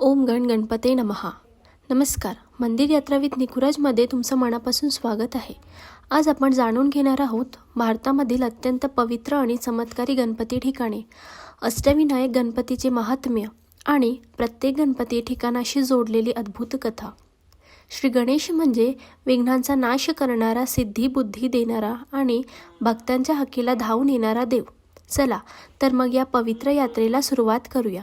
ओम गण गणपते नमः. नमस्कार. मंदिर यात्रा विथ निकुराजमध्ये तुमचं मनापासून स्वागत आहे. आज आपण जाणून घेणार आहोत भारतामधील अत्यंत पवित्र आणि चमत्कारी गणपती ठिकाणे, अष्टविनायक गणपतीचे महात्म्य आणि प्रत्येक गणपती ठिकाणाशी जोडलेली अद्भुत कथा. श्री गणेश म्हणजे विघ्नांचा नाश करणारा, सिद्धी बुद्धी देणारा आणि भक्तांच्या हक्कीला धावून येणारा देव. चला तर मग या पवित्र यात्रेला सुरुवात करूया.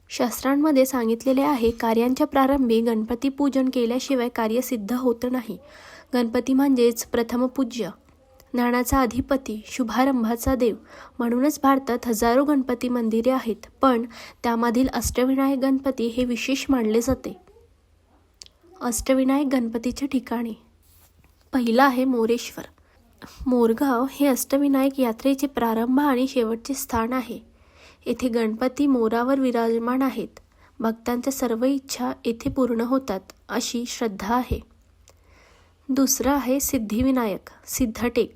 शास्त्रांमध्ये सांगितलेले आहे, कार्यांच्या प्रारंभी गणपती पूजन केल्याशिवाय कार्य सिद्ध होत नाही. गणपती म्हणजेच प्रथमपूज्य, ज्ञानाचा अधिपती, शुभारंभाचा देव. म्हणूनच भारतात हजारो गणपती मंदिरे आहेत, पण त्यामधील अष्टविनायक गणपती हे विशेष मानले जाते. अष्टविनायक गणपतीचे ठिकाणे. पहिला आहे मोरेश्वर. मोरगाव हे अष्टविनायक यात्रेचे प्रारंभ आणि शेवटचे स्थान आहे. येथे गणपती मोरावर विराजमान आहेत. भक्तांच्या सर्व इच्छा येथे पूर्ण होतात अशी श्रद्धा आहे. दुसरा आहे सिद्धिविनायक, सिद्धटेक.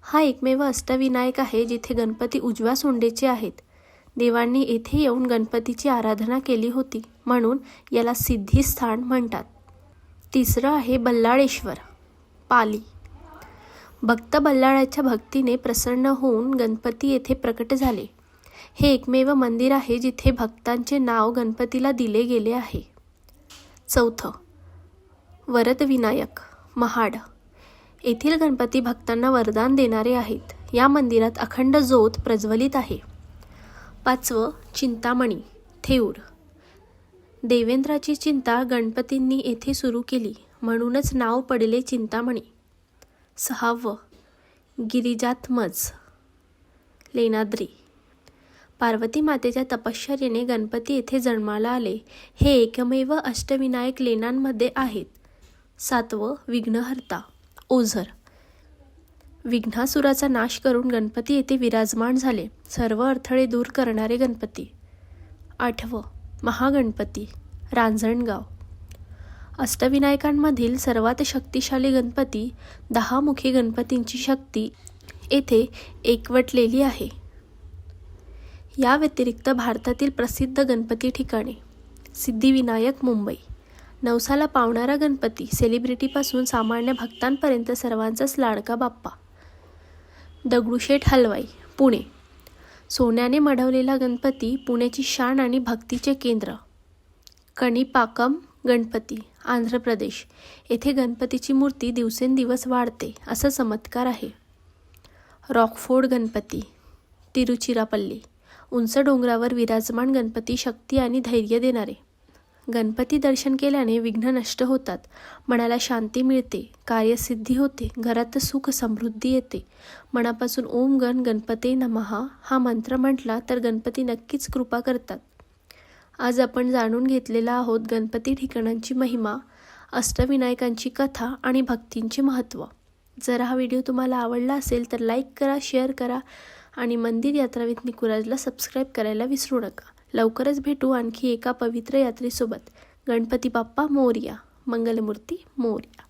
हा एकमेव अष्टविनायक आहे जिथे गणपती उजव्या सोंडेचे आहेत. देवांनी येथे येऊन गणपतीची आराधना केली होती, म्हणून याला सिद्धिस्थान म्हणतात. तिसरं आहे बल्लाळेश्वर, पाली. भक्त बल्लाळाच्या भक्तीने प्रसन्न होऊन गणपती येथे प्रकट झाले. हे एकमेव मंदिर आहे जिथे भक्तांचे नाव गणपतीला दिले गेले आहे. चौथं वरदविनायक, महाड. येथील गणपती भक्तांना वरदान देणारे आहेत. या मंदिरात अखंड ज्योत प्रज्वलित आहे. पाचवं चिंतामणी, थेऊर. देवेंद्राची चिंता गणपतींनी येथे सुरू केली, म्हणूनच नाव पडले चिंतामणी. सहावं गिरिजात्मज, लेणाद्री. पार्वती मातेच्या तपश्चर्येने गणपती येथे जन्माला आले. हे एकमेव अष्टविनायक लेण्यांमध्ये आहेत. सातवं विघ्नहर्ता, ओझर. विघ्नासुराचा नाश करून गणपती येथे विराजमान झाले. सर्व अडथळे दूर करणारे गणपती. आठवं महागणपती, रांजणगाव. अष्टविनायकांमधील सर्वात शक्तिशाली गणपती, 10 मुखी गणपतींची शक्ती येथे एकवटलेली आहे. या व्यतिरिक्त भारतातील प्रसिद्ध गणपती ठिकाणे. सिद्धिविनायक, मुंबई. नवसाला पावणारा गणपती, सेलिब्रिटीपासून सामान्य भक्तांपर्यंत सर्वांचाच लाडका बाप्पा. दगडूशेठ हलवाई, पुणे. सोन्याने मढवलेला गणपती, पुण्याची शान आणि भक्तीचे केंद्र. कणीपाकम गणपती, आंध्र प्रदेश. येथे गणपतीची मूर्ती दिवसेंदिवस वाढते असा चमत्कार आहे. रॉकफोर्ड गणपती, तिरुचिरापल्ली. उंच डोंगरावर विराजमान गणपती, शक्ती आणि धैर्य देणारे. गणपती दर्शन केल्याने विघ्न नष्ट होतात, मनाला शांती मिळते, कार्यसिद्धी होते, घरात सुख समृद्धी येते. मनापासून ओम गण गणपते नमः हा मंत्र म्हटला तर गणपती नक्कीच कृपा करतात. आज आपण जाणून घेतलेला आहोत गणपती ठिकाणांची महिमा, अष्टविनायकांची कथा आणि भक्तींचे महत्त्व. जर हा व्हिडिओ तुम्हाला आवडला असेल तर लाईक करा, शेअर करा आणि मंदिर यात्रा विथ निकुराजला सबस्क्राईब करायला विसरू नका. लवकरच भेटू आणखी एका पवित्र यात्रेसोबत. गणपती बाप्पा मोरया, मंगलमूर्ती मोरया.